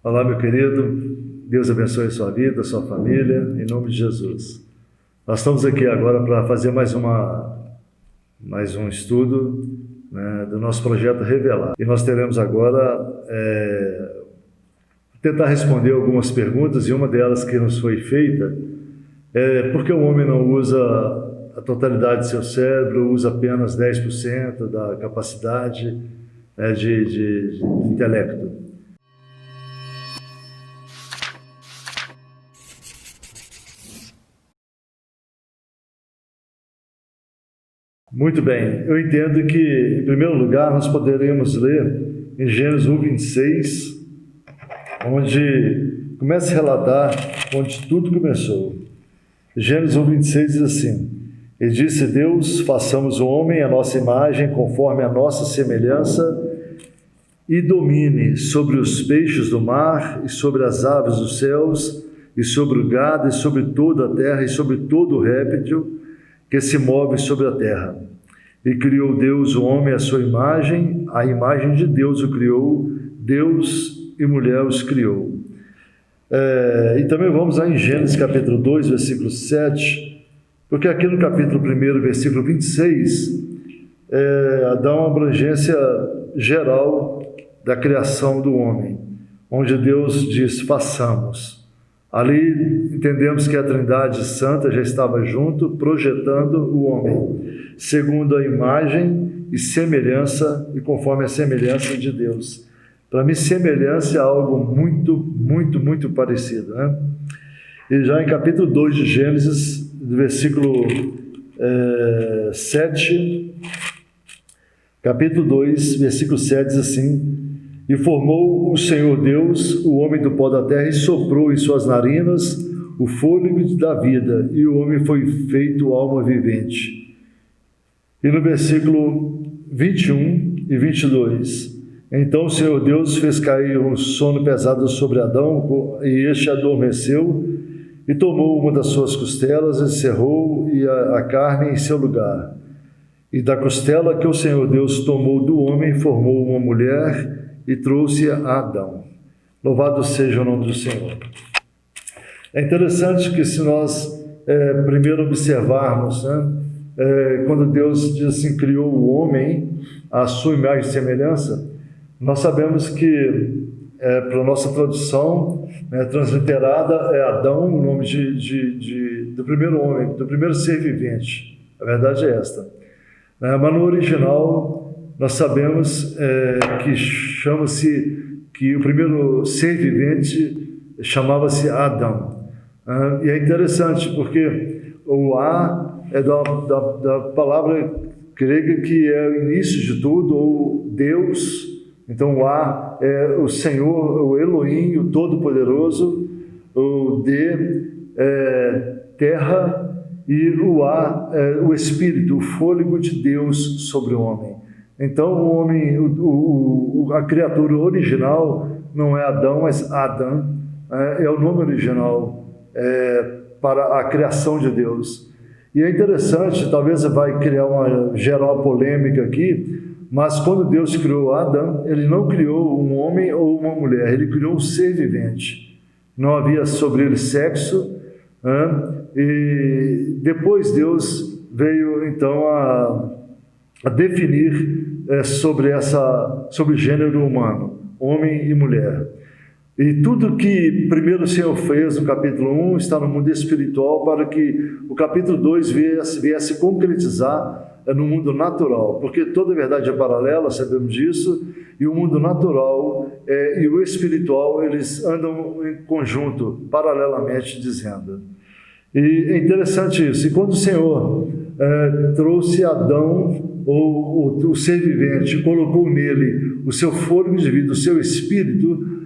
Olá, meu querido, Deus abençoe a sua vida, a sua família, em nome de Jesus. Nós estamos aqui agora para fazer mais um estudo, né, do nosso projeto Revelar. E nós teremos agora tentar responder algumas perguntas, e uma delas que nos foi feita é por que o homem não usa a totalidade de seu cérebro, usa apenas 10% da capacidade de intelecto. Muito bem, eu entendo que, em primeiro lugar, nós poderíamos ler em Gênesis 1:26, onde começa a relatar onde tudo começou. Gênesis 1:26 diz assim: E disse Deus, façamos o homem à nossa imagem, conforme a nossa semelhança, e domine sobre os peixes do mar, e sobre as aves dos céus, e sobre o gado, e sobre toda a terra, e sobre todo o réptil que se move sobre a terra. E criou Deus o homem à sua imagem, a imagem de Deus o criou, Deus e mulher os criou. E também vamos lá em Gênesis capítulo 2, versículo 7, porque aqui no capítulo 1, versículo 26, dá uma abrangência geral da criação do homem, onde Deus diz, façamos. Ali entendemos que a Trindade Santa já estava junto, projetando o homem, segundo a imagem e semelhança, e conforme a semelhança de Deus. Para mim, semelhança é algo muito parecido, né? E já em capítulo 2 de Gênesis, versículo 7, capítulo 2, versículo 7 diz assim: E formou o Senhor Deus o homem do pó da terra e soprou em suas narinas o fôlego da vida, e o homem foi feito alma vivente. E no versículo 21 e 22, Então o Senhor Deus fez cair um sono pesado sobre Adão, e este adormeceu, e tomou uma das suas costelas, e cerrou a carne em seu lugar. E da costela que o Senhor Deus tomou do homem, formou uma mulher, e trouxe a Adão. Louvado seja o nome do Senhor. É interessante que, se nós primeiro observarmos, quando Deus diz assim, criou o homem à sua imagem e semelhança, nós sabemos que, para a nossa tradução transliterada, é Adão o nome do primeiro homem, do primeiro ser vivente. A verdade é esta. Mas no original, nós sabemos que o primeiro ser vivente chamava-se Adão. E é interessante porque o A é da palavra grega que é o início de tudo, ou Deus. Então o A é o Senhor, o Elohim, o Todo-Poderoso. O D é terra, e o A é o Espírito, o fôlego de Deus sobre o homem. Então o homem, a criatura original não é Adão, mas Adão, é o nome original para a criação de Deus. E é interessante, talvez vai gerar uma polêmica aqui, mas quando Deus criou Adão, ele não criou um homem ou uma mulher, ele criou um ser vivente. Não havia sobre ele sexo, e depois Deus veio então a definir sobre o gênero humano, homem e mulher. E tudo que primeiro o Senhor fez no capítulo 1 está no mundo espiritual, para que o capítulo 2 viesse concretizar no mundo natural, porque toda verdade é paralela, sabemos disso, e o mundo natural e o espiritual, eles andam em conjunto, paralelamente dizendo. E é interessante isso. E quando o Senhor trouxe Adão, ou o ser vivente, colocou nele o seu fôlego de vida, o seu espírito,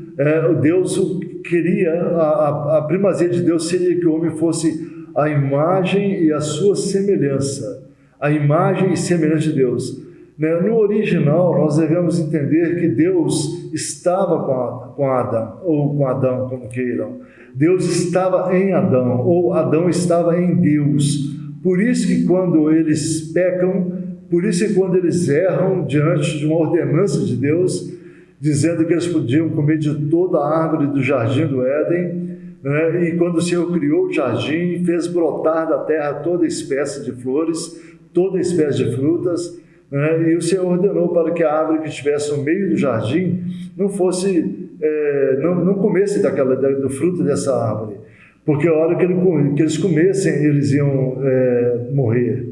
Deus queria, a primazia de Deus seria que o homem fosse a imagem e a sua semelhança, a imagem e semelhança de Deus. No original, nós devemos entender que Deus estava com Adão, ou com Adão, como queiram. Deus estava em Adão, ou Adão estava em Deus. Por isso que quando eles pecam, por isso que quando eles erram diante de uma ordenança de Deus, dizendo que eles podiam comer de toda a árvore do jardim do Éden, né? E quando o Senhor criou o jardim, fez brotar da terra toda espécie de flores, toda espécie de frutas, né? E o Senhor ordenou para que a árvore que estivesse no meio do jardim não comesse do fruto dessa árvore, porque a hora que eles comessem, eles iam morrer.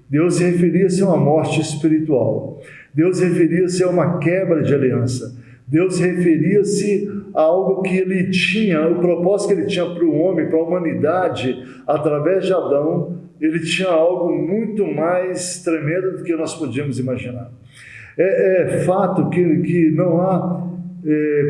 Deus referia-se a uma morte espiritual. Deus referia-se a uma quebra de aliança. Deus referia-se a algo que ele tinha, o propósito que ele tinha para o homem, para a humanidade, através de Adão. Ele tinha algo muito mais tremendo do que nós podíamos imaginar. É fato que não há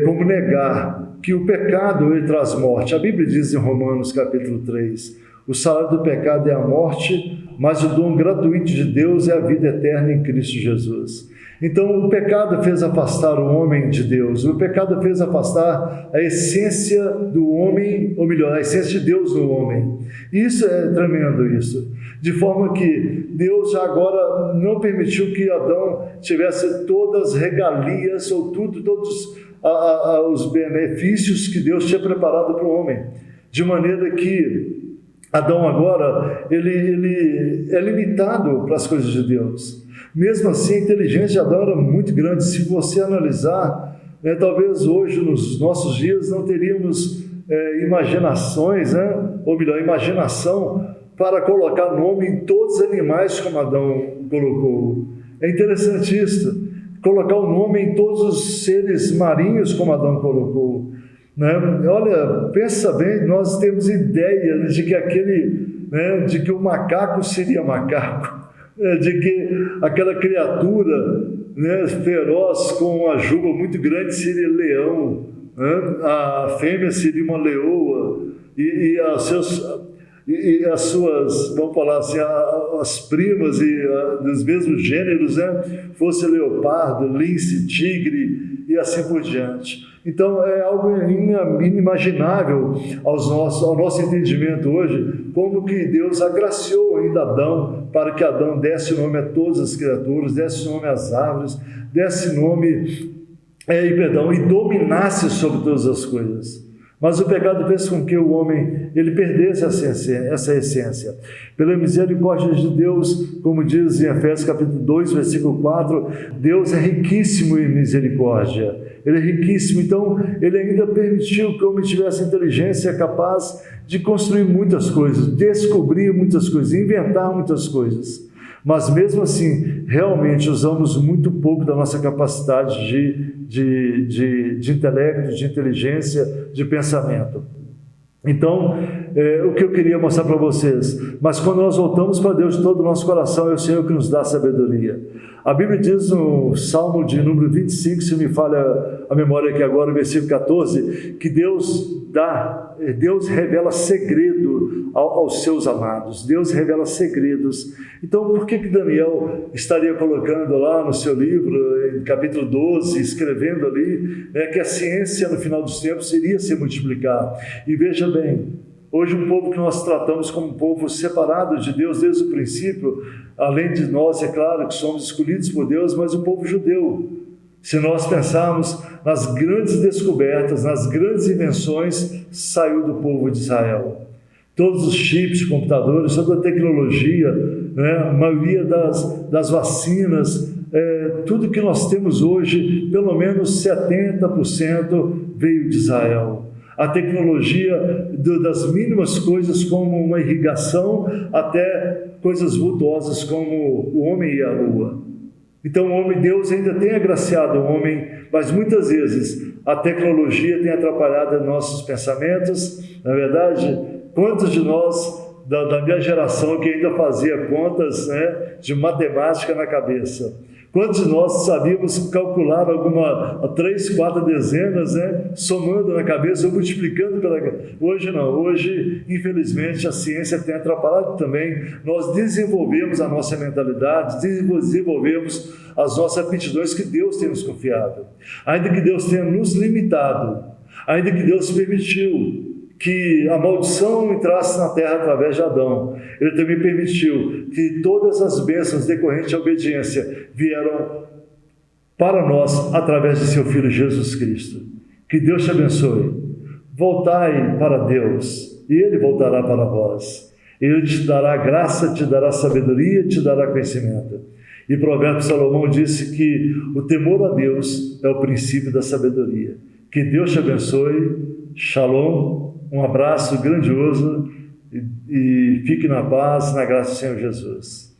como negar que o pecado ele traz morte. A Bíblia diz em Romanos capítulo 3, o salário do pecado é a morte, mas o dom gratuito de Deus é a vida eterna em Cristo Jesus. Então o pecado fez afastar o homem de Deus, o pecado fez afastar a essência do homem, ou melhor, a essência de Deus no homem. Isso é tremendo, isso. De forma que Deus já agora não permitiu que Adão tivesse todas as regalias, ou todos os benefícios que Deus tinha preparado para o homem. De maneira que Adão agora, ele é limitado para as coisas de Deus. Mesmo assim, a inteligência de Adão era muito grande. Se você analisar, talvez hoje, nos nossos dias, não teríamos imaginações, ou melhor, imaginação para colocar nome em todos os animais como Adão colocou. É interessante isso, colocar o nome em todos os seres marinhos como Adão colocou. Olha, pensa bem, nós temos ideia de que de que o macaco seria macaco, de que aquela criatura feroz com uma juba muito grande seria leão, a fêmea seria uma leoa, e as suas, vamos falar assim, as primas dos mesmos gêneros, fosse leopardo, lince, tigre e assim por diante. Então é algo inimaginável ao nosso entendimento hoje, como que Deus agraciou ainda Adão, para que Adão desse nome a todas as criaturas, desse nome às árvores, desse nome e dominasse sobre todas as coisas. Mas o pecado fez com que o homem ele perdesse essa essência. Pela misericórdia de Deus, como diz em Efésios capítulo 2, versículo 4, Deus é riquíssimo em misericórdia. Ele é riquíssimo, então ele ainda permitiu que o homem tivesse inteligência capaz de construir muitas coisas, descobrir muitas coisas, inventar muitas coisas. Mas mesmo assim, realmente usamos muito pouco da nossa capacidade de intelecto, de inteligência, de pensamento. Então, o que eu queria mostrar para vocês, mas quando nós voltamos para Deus de todo o nosso coração, é o Senhor que nos dá sabedoria. A Bíblia diz no Salmo de número 25, se me falha a memória aqui agora, no versículo 14, que Deus revela segredo aos seus amados, Deus revela segredos. Então, por que Daniel estaria colocando lá no seu livro, em capítulo 12, escrevendo ali, que a ciência no final dos tempos iria se multiplicar? E veja bem, hoje um povo que nós tratamos como um povo separado de Deus desde o princípio, além de nós, é claro que somos escolhidos por Deus, mas o povo judeu. Se nós pensarmos nas grandes descobertas, nas grandes invenções, saiu do povo de Israel. Todos os chips, computadores, toda a tecnologia, a maioria das vacinas, tudo que nós temos hoje, pelo menos 70% veio de Israel. A tecnologia das mínimas coisas, como uma irrigação, até coisas vultuosas como o homem e a lua. Então, Deus ainda tem agraciado o homem, mas muitas vezes a tecnologia tem atrapalhado nossos pensamentos. Na verdade, quantos de nós, da minha geração, que ainda fazia contas de matemática na cabeça? Quantos de nós sabíamos calcular 3, 4 dezenas, somando na cabeça ou multiplicando pela... Hoje não, hoje, infelizmente, a ciência tem atrapalhado também. Nós desenvolvemos a nossa mentalidade, desenvolvemos as nossas aptidões que Deus tem nos confiado. Ainda que Deus tenha nos limitado, ainda que Deus permitiu que a maldição entrasse na terra através de Adão, Ele também permitiu que todas as bênçãos decorrentes à obediência vieram para nós através de seu Filho Jesus Cristo. Que Deus te abençoe. Voltai para Deus e Ele voltará para vós. Ele te dará graça, te dará sabedoria, te dará conhecimento. E Provérbios Salomão disse que o temor a Deus é o princípio da sabedoria. Que Deus te abençoe. Shalom, um abraço grandioso e fique na paz, na graça do Senhor Jesus.